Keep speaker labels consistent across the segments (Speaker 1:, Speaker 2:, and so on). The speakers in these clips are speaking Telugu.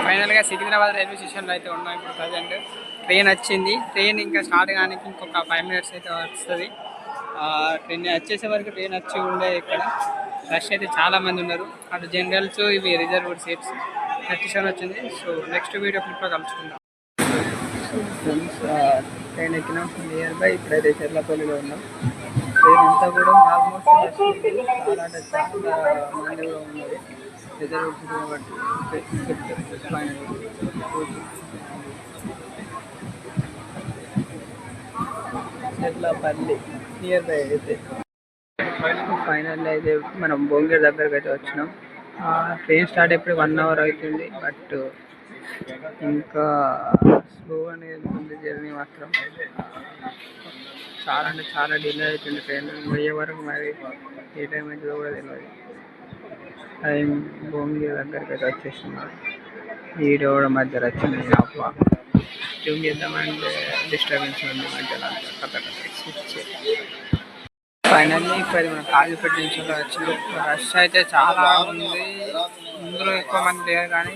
Speaker 1: ఫైనల్గా సికింద్రాబాద్ రైల్వే స్టేషన్లో అయితే ఉన్నాం ఇప్పుడు ప్రజెంట్. ట్రైన్ వచ్చింది. ట్రైన్ ఇంకా స్టార్ట్ కానీ ఇంకొక 5 minutes అయితే వస్తుంది. ట్రైన్ వచ్చేసే వరకు ట్రైన్ వచ్చి ఉండే ఇక్కడ రష్ అయితే చాలా మంది ఉన్నారు. అటు జనరల్స్, ఇవి రిజర్వ్డ్ సీట్స్ 37 వచ్చింది. సో నెక్స్ట్ వీడియో క్లిప్లో కలుసుకుందాం. ఫ్రెండ్స్, ట్రైన్ ఎక్కినాం. నియర్ బై ఇప్పుడైతే చెర్లపల్లిలో ఉన్నాం. ట్రైన్ అంతా కూడా ఆల్మోస్ట్ రష్ ఉంది. చాలా అంటే చాలా మంది కూడా ఉన్నది. రిజర్వేషన్ కాబట్టి చెర్లపల్లి నియర్ బై అయితే ఫైనల్ అయితే మనం భువనగిరి దగ్గరకు అయితే వచ్చినాం. ట్రైన్ స్టార్ట్ అయిపోయి 1 hour అవుతుంది. బట్ ఇంకా స్లో అనేది ఉంది జర్నీ మాత్రం. చాలా అంటే చాలా డిలే అవుతుంది ట్రైన్. పోయే వరకు మరి ఏ టైం అవుతుందో కూడా తెలియదు. టైం భువనగిరి దగ్గరికి అయితే వచ్చేస్తున్నాం. వీడియో కూడా మధ్యలో వచ్చింది. జూమ్ చేద్దామంటే డిస్టర్బెన్స్ ఉంది మధ్యలో. ఫైనల్లీ ఇప్పుడు మన కాజీపేట జంక్షన్లో వచ్చింది. రష్ అయితే చాలా ఉంది. ఇందులో ఎక్కువ మంది లేరు కానీ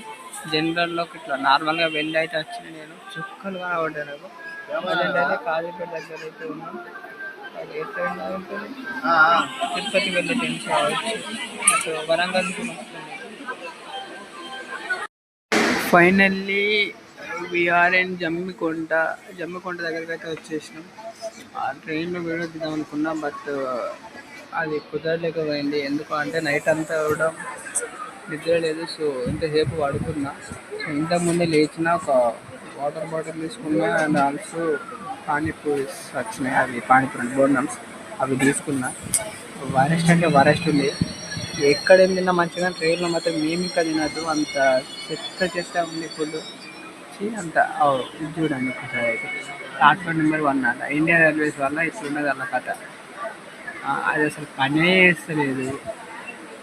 Speaker 1: జనరల్లోకి ఇట్లా నార్మల్గా వెళ్ళి అయితే వచ్చింది. నేను చుక్కలు కాబట్టి నాకు అయితే కాజీపేట దగ్గర అయితే ఉన్నాం. అది ఏ ట్రైన్ ఉంటుంది, తిరుపతి వెళ్ళే ట్రైన్స్ కావచ్చు. అటు వరంగల్ వస్తుంది. ఫైనల్లీ వీఆర్ ఇన్ జమ్మికొండ దగ్గరికి అయితే వచ్చేసినాం. ఆ ట్రైన్లో వీడియో తీద్దాం అనుకున్నాం. బట్ అది కుదరలేకపోయింది. ఎందుకు అంటే నైట్ అంతా కూడా నిద్ర లేదు. సో ఇంతసేపు పడుకున్నా. సో ఇంతకుముందే లేచిన ఒక వాటర్ బాటిల్ తీసుకున్నా. అండ్ ఆల్సో పానీపూరీస్ వచ్చినాయి. అవి పానీపూరి బోర్నమ్స్ అవి తీసుకున్నా. వరెస్ట్ అంటే వరెస్ట్ ఉంది. ఎక్కడేం తిన్నా మంచిగా, ట్రైన్లో మాత్రం మేము ఇంకా తినద్దు. అంత చెత్త ఉంది ఫుడ్. అంత ఇది చూడండి ఒకసారి అయితే. ప్లాట్ఫామ్ నెంబర్ 1 అన్న ఇండియన్ రైల్వేస్ వల్ల ఇట్లున్నది అన్న కథ. అది అసలు పనే చేస్తలేదు.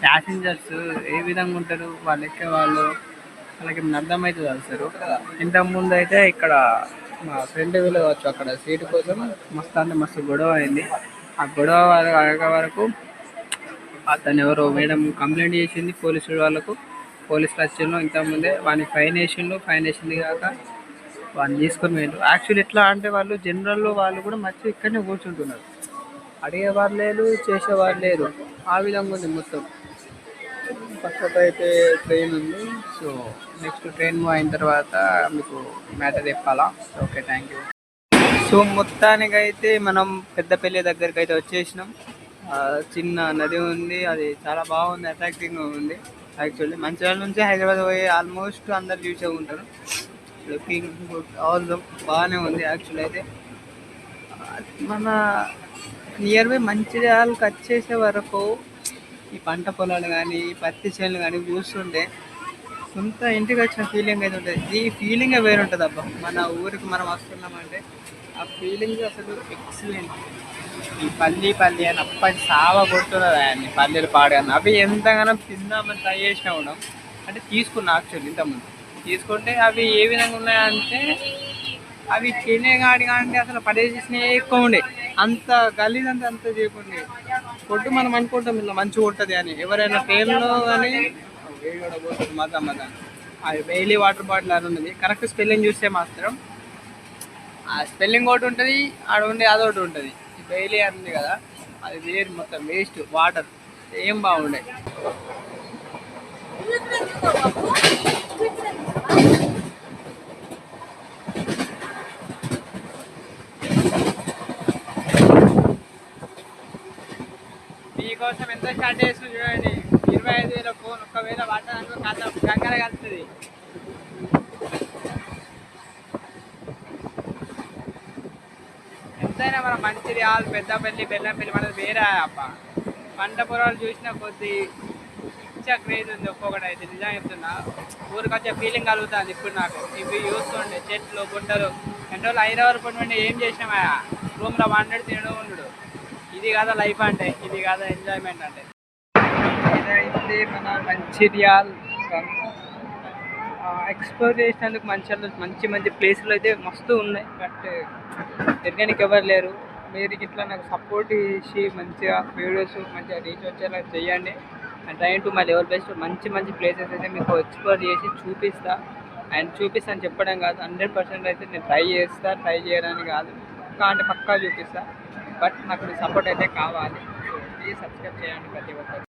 Speaker 1: ప్యాసింజర్స్ ఏ విధంగా ఉంటారు, వాళ్ళు ఎక్కే వాళ్ళకి అర్థమవుతుంది అసలు. ఇంతకుముందు అయితే ఇక్కడ మా ఫ్రెండ్ వెళ్ళవచ్చు, అక్కడ సీటు కోసం మస్తు అంటే మస్తు గొడవ అయింది. ఆ గొడవ అయ్యే వరకు అతను ఎవరో మేడం కంప్లైంట్ చేసింది పోలీసులు వాళ్ళకు. పోలీసులు వచ్చిండు. ఇంతకుముందే వాడిని ఫైన్ వేసింది కాక వాడిని తీసుకొని పోయిండు. యాక్చువల్లీ ఎట్లా అంటే వాళ్ళు జనరల్లో వాళ్ళు కూడా మంచిగా ఇక్కడనే కూర్చుంటున్నారు. అడిగేవారు లేరు, చేసేవారు లేరు. ఆ విధంగా ఉంది మొత్తం. ఫస్ట్ అయితే ట్రైన్ ఉంది. సో నెక్స్ట్ ట్రైన్ మూవ్ అయిన తర్వాత మీకు మ్యాటర్ చెప్పాలా. Okay, thank you. సో మొత్తానికైతే మనం పెద్దపల్లి దగ్గరికి అయితే వచ్చేసినాం. చిన్న నది ఉంది. అది చాలా బాగుంది, అట్రాక్టివ్గా ఉంది. యాక్చువల్లీ మంచిర్యాల నుంచి హైదరాబాద్ పోయే ఆల్మోస్ట్ అందరు చూసే ఉంటారు. లుకింగ్ గుడ్, ఆల్ బాగానే ఉంది. యాక్చువల్లీ అయితే మన నియర్ బై మంచిర్యాలకు వచ్చేసే వరకు ఈ పంట పొలాలు కానీ, పత్తి చేనులు కానీ చూస్తుంటే సొంత ఇంటికి వచ్చిన ఫీలింగ్ అయితే ఉంటుంది. ఈ ఫీలింగే వేరు ఉంటుంది అబ్బా. మన ఊరికి మనం వస్తున్నామంటే ఆ ఫీలింగ్ అసలు ఎక్సలెంట్. ఈ పల్లి అని అప్పటి సావ కొడుతున్నారు ఆయన్ని. పల్లీలు పాడగానే అవి ఎంతగానో తిందామని ట్రై చేసినా ఉన్నాం. అంటే తీసుకున్నా యాక్చువల్లీ ఇంతకుముందు తీసుకుంటే అవి ఏ విధంగా ఉన్నాయంటే అవి తినేగాడి కానీ అసలు పడేసేసినవి ఎక్కువ ఉండే. అంత గలీజ్ అంత చేయకుండా కొట్టు మనం అనుకుంటాం ఇలా మంచిగా ఉంటుంది అని. ఎవరైనా ట్రైన్లో కానీ వేడి కూడా పోతుంది మజా అది డైలీ వాటర్ బాటిల్ అని ఉన్నది. కరెక్ట్ స్పెల్లింగ్ చూస్తే మాత్రం ఆ స్పెల్లింగ్ ఒకటి ఉంటుంది, ఆడ ఉండే అదొకటి ఉంటుంది. డైలీ ఉంది కదా, అది వేరు మొత్తం వేస్ట్. వాటర్ ఏం బాగుండే. మీకోసం ఎంత స్టార్ట్ చేస్తుంది చూడండి. 25,000 ఫోన్. ఒకవేళ వాటర్ అనుకో కథ గంగర కలుస్తుంది. ఎంతైనా మన మంచిర్యాల, పెద్దపల్లి, బెల్లంపల్లి మనది వేరే అప్ప. పంట పొలాలు చూసిన కొద్ది పిచ్చా క్రేజ్ ఉంది ఒక్కొక్కటి అయితే. నిజంగా చెప్తున్నా, ఊరికి వచ్చే ఫీలింగ్ కలుగుతుంది ఇప్పుడు నాకు. ఇవి చూస్తుండే చెట్లు, గుంటలు. ఎన్ని రోజులు హైదరాబాద్ పండుగ ఏం చేసినామా, రూమ్లో వండడు తినడం ఉండడు. ఇది కాదా లైఫ్ అంటే, ఇది కాదా ఎంజాయ్మెంట్ అంటే. ఇదైతే మన మంచిర్యాల్. ఎక్స్ప్లోర్ చేసినందుకు మంచి ప్లేసులు అయితే మస్తు ఉన్నాయి. బట్ తిరగడానికి ఎవరు లేరు. మీరు ఇట్లా నాకు సపోర్ట్ చేసి మంచిగా వీడియోస్ మంచిగా రీచ్ వచ్చేలా చేయండి. And train to my level best. మంచి ప్లేసెస్ అయితే మీకు ఎక్స్ప్లోర్ చేసి చూపిస్తా. అండ్ చూపిస్తాను చెప్పడం కాదు, 100% అయితే నేను ట్రై చేయడానికి కాదు, అంటే పక్కా చూపిస్తా. బట్ నాకు సపోర్ట్ అయితే కావాలి. సో ప్లీజ్ సబ్స్క్రైబ్ చేయండి ప్రతి ఒక్కరు.